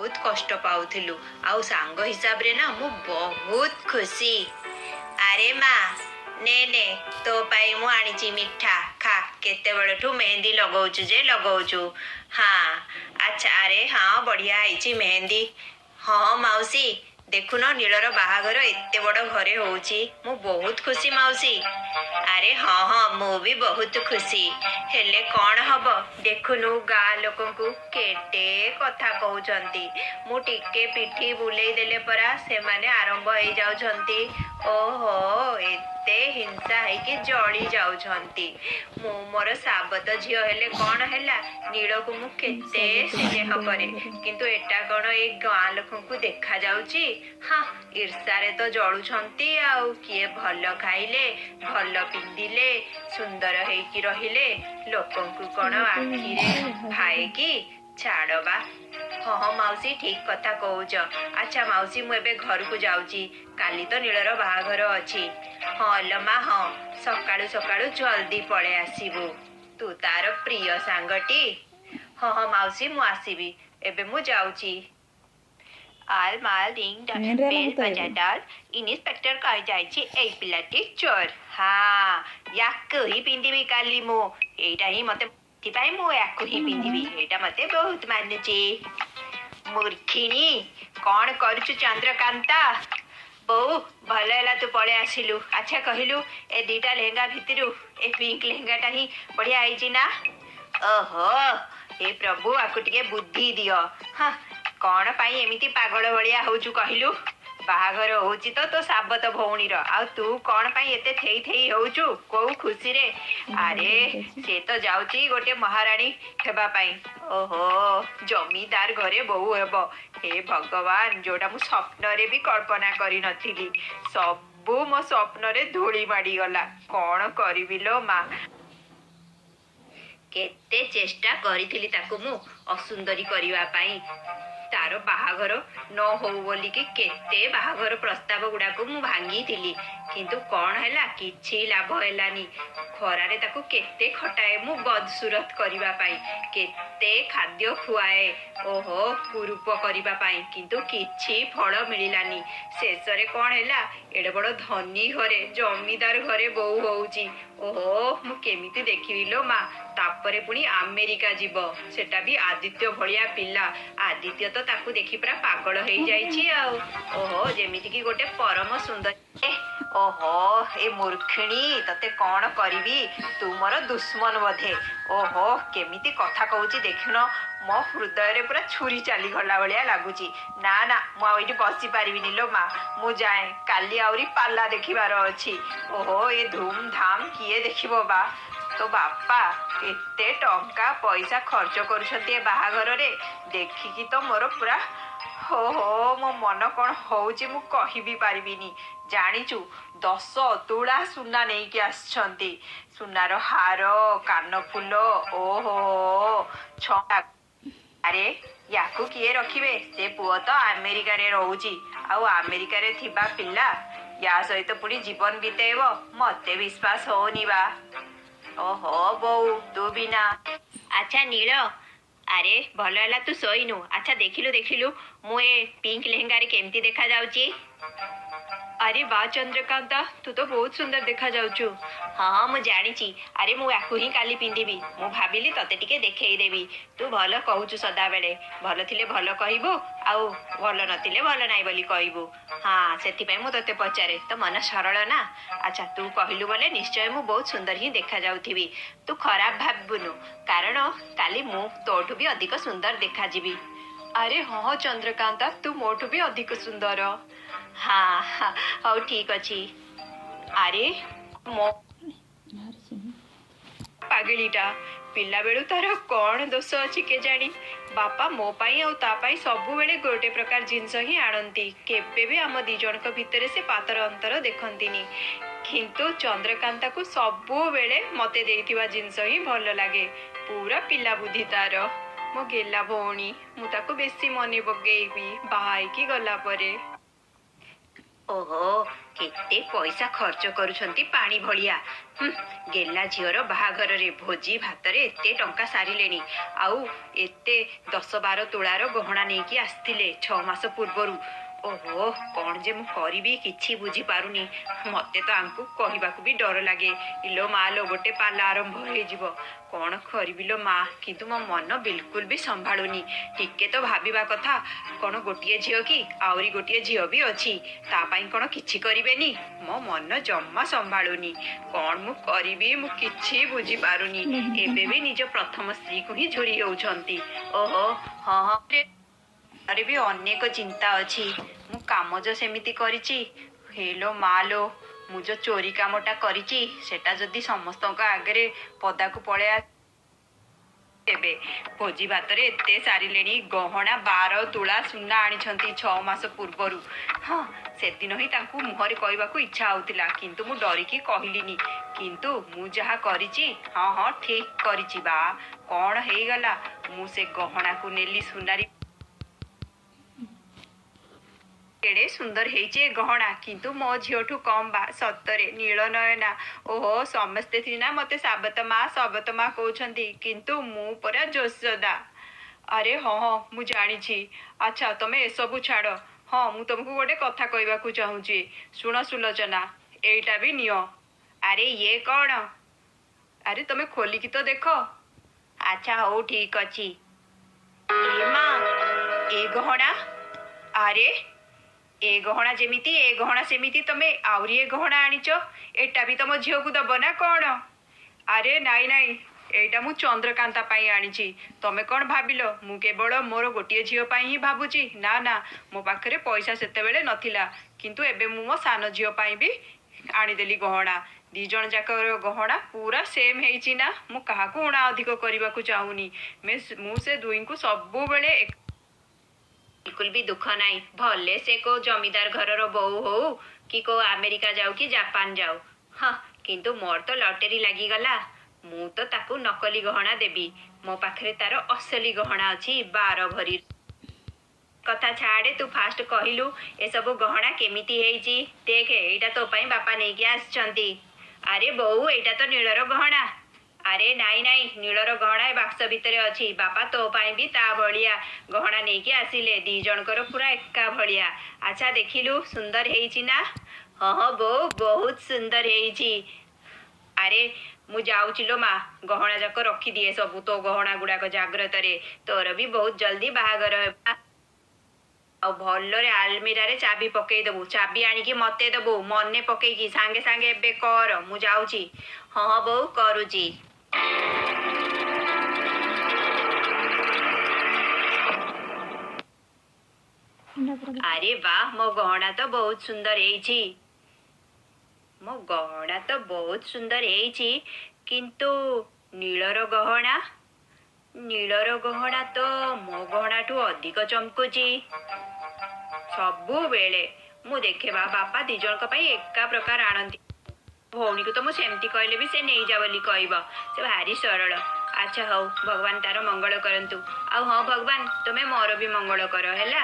बहुत कष्ट पाउथिलु आउ सांग हिसाब रे ना मु बहुत खुशी। अरे माँ ने ने तो पाई मु आनीची मिठा खा केते बड़ठू मेहंदी लगाउछु जे लगाउछु। हाँ अच्छा अरे हाँ बढ़िया आईची मेहंदी। हाँ माउसी देखुन नीलर बाहाघर एते बड़ घरे होउची मु बहुत खुशी माउसी। अरे हाँ हाँ मु भी बहुत खुशी हेले कौन हब देखुनु गाँ लोकंकु केटे कथा कहउचंती मु टिके पिठी बुलेई देले परा सेमाने आरंभ होई जाउछंती। ओहो एते हिंसा हेकि जळी जाउछंती मु मोर साबत झियो हेले कौन हैला नीलकु मु केते स्नेह करे किंतु एटा कौन ए गाँ लोकंकु देखा जाउची। हाँ ईर्षारे तो जळुछंती आउ किए भल खाइले भल पिंधिले सुंदर हेकि रहिले लोकंकु कौन आखिरे भाए कि छाड़बा। हाँ माउसी ठीक कथा कहूच। अच्छा माउसी मु एबे घर को जाउची काली तो नीलर बाहाघर अछि। हाँ लो माँ हाँ सकाळु सकाळु जल्दी पळे आसीबु तू तार प्रिय सांगटी। हाँ हाँ माउसी मु आसीबी एबे मु जाउची। आल माल डिंग डंग बेल बजा डाल इन्स्पेक्टर कह जाइछि एई पिलाटी चोर। हाँ याकु ही पिंधिबी काली मु एटा ही मते थिपाई मु याकु ही पिंधिबी एटा मते बहुत मानुची। मूर्खिणी कौन करुचु चंद्रकांता बहु भल है तू पळे आसिलु। अच्छा कहलु ए दीटा लेहेंगा भितरु ए पिंक लेहेंगाटा ही बढ़िया आईची ना। ओहो ए प्रभु आकु टिके बुद्धि दियो। हाँ कौन पाई एमिति पागल भलिया होचु कहलु बाहाघर होची तो साबत भौणी आ तू कौन पाई एते थेई थेई होचु को खुशी रे। अरे से तो जाउची गोटे महारानी हेबा पाई। ओहो जमीदार घरे बहु हेबो हे भगवान जोटा मु स्वप्न रे भी कल्पना करी नथिली सबु मो स्वप्न रे धूली माडी गला कौन करिबि लो माँ। केते चेष्टा करिथिली ताकू मु असुंदरी करिवा पाई तार बाहाघर न हो बोली कि केते बाहाघर प्रस्ताव गुड़ाक मु भांगी थिली किंतु कौन हैला किछि लाभ हैलानी। खरारे ताकू केते खटाए मु बदसूरत करिवा पाई केते खाद्य खुआए ओहो कुरूप करिवा पाई किंतु किछि फल मिलिलानी। शेषरे कौन हैला एडे बड़ धनी घरे जमीदार घरे बहु होउची। ओहो मु केमिति देखिबि लो माँ तापरे पुणी अमेरिका जीव सेटा भी आदित्य भलिया पिला आदित्य तो ताकू देखि पूरा पागल हो जाइछि आ। ओहो जेमिति कि गोटे परम सुंदर ओहो ए मूर्खिणी तते कौन करिबी तू मोर दुश्मन बधे। ओहो केमिति कथा कहूची देखिन मो हृदय रे पूरा छुरी चली गला भलिया लागुची। ना ना मु आ एठी बसी पारिबिनी लो माँ मु जाए काली आउरी पाला देखिबार अछि। ओहो ए धूम धाम किए देखिबो बा तो बापा एते टंका पैसा खर्च करुछंती बाहाघर रे देखिकी तो मोर पूरा हो हो मो मन कौन होउची मु कहि भी पारिबिनी। जानिचु 10 तुला सुना नहीं कि आछंती सुनार हार कान फूल ओहो छटा। अरे याकू किए रखिबे से पुओ तो अमेरिका रे रहउची आउ अमेरिका रे थिबा पिल्ला या सहित पुणी जीवन बितेइबो मते विश्वास होनी बा। ओहो बऊ तू बिना। अच्छा नील अरे भल है तू शोइनु। अच्छा देखिलु देखिलु मु ए पिंक लेहेंगा रे केमती देखा जाउची। अरे वाह चंद्रकांता तू तो बहुत सुंदर देखा जाउछु। हाँ मु जानिची अरे मु याकू ही काली पिंधिबी मु भाबिली तते टिके देखेई देबी तू भल कहूचु सदा बेले भल थिले भल कहिबो आउ भल नथिले भल नाइ बोली कहिबो। हाँ सेति पय मु तते पचारे तो मन सरल ना। अच्छा तू कहिलु बोले निश्चय मु बहुत सुंदर ही देखा जाउथिबी तू खराब भाबुनु कारण काली मु तोठु भी अधिक सुंदर देखा जीबी। अरे हाँ चंद्रकांता तू मोठु भी अधिक सुंदर। हाँ हाँ ठीक अच्छी। अरे मो पागलीटा पिला बेलू तार कौन दोष अच्छी के जानी बापा मो पाई आ ता पाई सबु बेले गोटे प्रकार जिनस ही आणती केबे भी आम दी जणक भितरे से पातर अंतर देखंतीनी किंतु चंद्रकांता को सबु बेले मते देइथिबा जिनस ही भल लागे पूरा पिला बुद्धि तार मो गेला भौणी मु ताको बेसी मने पकेइबी बाहाई की गला परे। ଓହୋ, କେତେ ପଇସା ଖର୍ଚ୍ଚ କରୁଛନ୍ତି ପାଣି ଭଳିଆ। ଗେଲା ଝିଅର ବାହାଘରରେ ଭୋଜି ଭାତରେ ଏତେ ଟଙ୍କା ସାରିଲେଣି। ଆଉ ଏତେ 10-12 ତୋଳାର ଗହଣା ନେଇକି ଆସିଥିଲେ 6 ମାସ ପୂର୍ବରୁ। ଓହୋ, କଣ ଯେ ମୁଁ କରିବି କିଛି ବୁଝିପାରୁନି। ମତେ ତ ଆଙ୍କୁ କହିବାକୁ ବି ଡର ଲାଗେ। ଇଲୋ ମା ଲୋ, ଗୋଟେ ପାଲା ଆରମ୍ଭ ହେଇଯିବ। କଣ କରିବି ଲୋ ମା, କିନ୍ତୁ ମୋ ମନ ବିଲକୁଲ ବି ସମ୍ଭାଳୁନି। ଟିକେ ତ ଭାବିବା କଥା, କଣ ଗୋଟିଏ ଝିଅ କି ଆହୁରି ଗୋଟିଏ ଝିଅ ବି ଅଛି, ତା ପାଇଁ କଣ କିଛି କରିବେନି? ମୋ ମନ ଜମା ସମ୍ଭାଳୁନି। କଣ ମୁଁ କରିବି ମୁଁ କିଛି ବୁଝିପାରୁନି। ଏବେ ବି ନିଜ ପ୍ରଥମ ସ୍ତ୍ରୀକୁ ହିଁ ଝୁରି ହେଉଛନ୍ତି। ଓହୋ, ହଁ ହଁ, ଆରେ ବି ଅନେକ ଚିନ୍ତା ଅଛି। ମୁଁ କାମ ଯୋ ସେମିତି କରିଛି, ହେଲୋ ମା ଲୋ, ମୁଁ ଯୋ ଚୋରି କାମଟା କରିଛି ସେଟା ଯଦି ସମସ୍ତଙ୍କ ଆଗରେ ପଦାକୁ ପଳେଇ ଏବେ ଭୋଜି ଭାତରେ ଏତେ ସାରିଲେଣି। ଗହଣା 12 ତୁଳା ସୁନା ଆଣିଛନ୍ତି 6 ମାସ ପୂର୍ବରୁ। ହଁ, ସେଦିନ ହିଁ ତାଙ୍କୁ ମୁହଁରେ କହିବାକୁ ଇଚ୍ଛା ହଉଥିଲା, କିନ୍ତୁ ମୁଁ ଡରିକି କହିଲିନି। କିନ୍ତୁ ମୁଁ ଯାହା କରିଛି, ହଁ ହଁ ଠିକ କରିଛି ବା। କଣ ହେଇଗଲା, ମୁଁ ସେ ଗହଣାକୁ ନେଲି ସୁନାରୀ। କେଡ଼େ ସୁନ୍ଦର ହେଇଛି ଏ ଗହଣା, କିନ୍ତୁ ମୋ ଝିଅଠୁ କମ୍ ବା। ସତରେ ନୀଳ ନୟନା। ଓହୋ, ସମସ୍ତେ ସିନା ମତେ ସାବତ ମା କହୁଛନ୍ତି, କିନ୍ତୁ ମୁଁ ପରା ଯଶୋଦା। ଆରେ ହଁ ହଁ, ମୁଁ ଜାଣିଛି। ଆଚ୍ଛା, ତମେ ଏସବୁ ଛାଡ଼। ହଁ, ମୁଁ ତମକୁ ଗୋଟେ କଥା କହିବାକୁ ଚାହୁଁଛି। ଶୁଣ ସୁଲୋଚନା, ଏଇଟା ବି ନିଅ। ଆରେ ଇଏ କଣ? ଆରେ ତମେ ଖୋଲିକି ତ ଦେଖ। ଆଚ୍ଛା ହଉ, ଠିକ ଅଛି। ଏ ମା, ଏ ଗହଣା। ଆରେ ଏ ଗହଣା ଯେମିତି ଏ ଗହଣା ସେମିତି, ତମେ ଆହୁରି ଏ ଗହଣା ଆଣିଛ। ଏଟା ବି ତମ ଝିଅକୁ ଦବ ନା କଣ? ଆରେ ନାଇଁ ନାଇଁ, ଏଇଟା ମୁଁ ଚନ୍ଦ୍ରକାନ୍ତା ପାଇଁ ଆଣିଛି। ତମେ କଣ ଭାବିଲ ମୁଁ କେବଳ ମୋର ଗୋଟିଏ ଝିଅ ପାଇଁ ହିଁ ଭାବୁଛି? ନା ନା, ମୋ ପାଖରେ ପଇସା ସେତେବେଳେ ନଥିଲା, କିନ୍ତୁ ଏବେ ମୁଁ ମୋ ସାନ ଝିଅ ପାଇଁ ବି ଆଣିଦେଲି ଗହଣା। 2 ଜଣ ଯାକର ଗହଣା ପୁରା ସେମ୍ ହେଇଛି ନା। ମୁଁ କାହାକୁ ଊଣା ଅଧିକ କରିବାକୁ ଚାହୁଁନି। ମୁଁ ସେ ଦୁହିଁଙ୍କୁ ସବୁବେଳେ ବିଲକୁଲ ବି ଦୁଃଖ ନାହିଁ। ଭଲେ ସେ କୋଉ ଜମିଦାର ଘରର ବୋହୂ ହଉ କି କୋଉ ଆମେରିକା ଯାଉ କି ଜାପାନ ଯାଉ। ହଁ, କିନ୍ତୁ ମୋର ତ ଲଟେରୀ ଲାଗିଗଲା। ମୁଁ ତ ତାକୁ ନକଲି ଗହଣା ଦେବି। ମୋ ପାଖରେ ତାର ଅସଲି ଗହଣା ଅଛି 12 ଭରି। କଥା ଛାଡେ, ତୁ ଫାଷ୍ଟ କହିଲୁ ଏସବୁ ଗହଣା କେମିତି ହେଇଛି? ଦେଖେ, ଏଇଟା ତୋ ପାଇଁ ବାପା ନେଇକି ଆସିଛନ୍ତି। ଆରେ ବୋଉ, ଏଇଟା ତ ନୀଳର ଗହଣା। ଆରେ ନାଇଁ ନାଇଁ, ନୀଳର ଗହଣା ଏ ବାକ୍ସ ଭିତରେ ଅଛି। ବାପା ତୋ ପାଇଁ ବି ତା ଭଳିଆ ଗହଣା ନେଇକି ଆସିଲେ। 2 ଜଣଙ୍କର ପୁରା ଏକା ଭଳିଆ। ଆଚ୍ଛା ଦେଖିଲୁ, ସୁନ୍ଦର ହେଇଛି ନା? ହଁ ହଁ ବୋଉ, ବହୁତ ସୁନ୍ଦର ହେଇଛି। ଆରେ ମୁଁ ଯାଉଛି ଲୋ ମା, ଗହଣା ଯାକ ରଖିଦିଏ ସବୁ ତୋ ଗହଣା ଗୁଡାକ ଜାଗ୍ରତରେ। ତୋର ବି ବହୁତ ଜଲ୍ଦି ବାହାଘର ହେବା। ଆଉ ଭଲରେ ଆଲମିରାରେ ଚାବି ପକେଇଦବୁ। ଚାବି ଆଣିକି ମତେ ଦବୁ ମନେ ପକେଇକି। ସାଙ୍ଗେ ସାଙ୍ଗେ ଏବେ କର, ମୁଁ ଯାଉଛି। ହଁ ହଁ ବୋଉ, କରୁଛି। ଆରେ ବା, ମୋ ଗହଣା ତ ବହୁତ ସୁନ୍ଦର ହେଇଛି। ମୋ ଗହଣା ତ ବହୁତ ସୁନ୍ଦର ହେଇଛି, କିନ୍ତୁ ନୀଳର ଗହଣା? ନୀଳର ଗହଣା ତ ମୋ ଗହଣାଠୁ ଅଧିକ ଚମକୁଛି ସବୁବେଳେ। ମୁଁ ଦେଖେ ବା, ବାପା 2 ଜଣଙ୍କ ପାଇଁ ଏକା ପ୍ରକାର ଆଣନ୍ତି। ଭଉଣୀକୁ ତ ମୁଁ ସେମିତି କହିଲେ ବି ସେ ନେଇଯା ବୋଲି କହିବ। ସେ ଭାରି ସରଳ। ଆଚ୍ଛା ହଉ, ଭଗବାନ ତାର ମଙ୍ଗଳ କରନ୍ତୁ। ଆଉ ହଁ ଭଗବାନ, ତମେ ମୋର ବି ମଙ୍ଗଳ କର ହେଲା।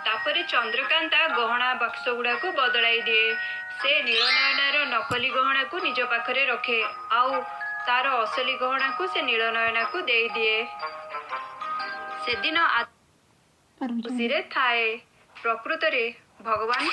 ତାପରେ ଚନ୍ଦ୍ରକାନ୍ତା ଗହଣା ବାକ୍ସ ଗୁଡାକୁ ବଦଳାଇ ଦିଏ। ସେ ନୀଳନୟନାର ନକଲି ଗହଣାକୁ ନିଜ ପାଖରେ ରଖେ, ଆଉ ତାର ଅସଲି ଗହଣାକୁ ସେ ନୀଳନୟନାକୁ ଦେଇଦିଏ। ସେଦିନ ଖୁସିରେ ଥାଏ। ପ୍ରକୃତରେ ଭଗବାନ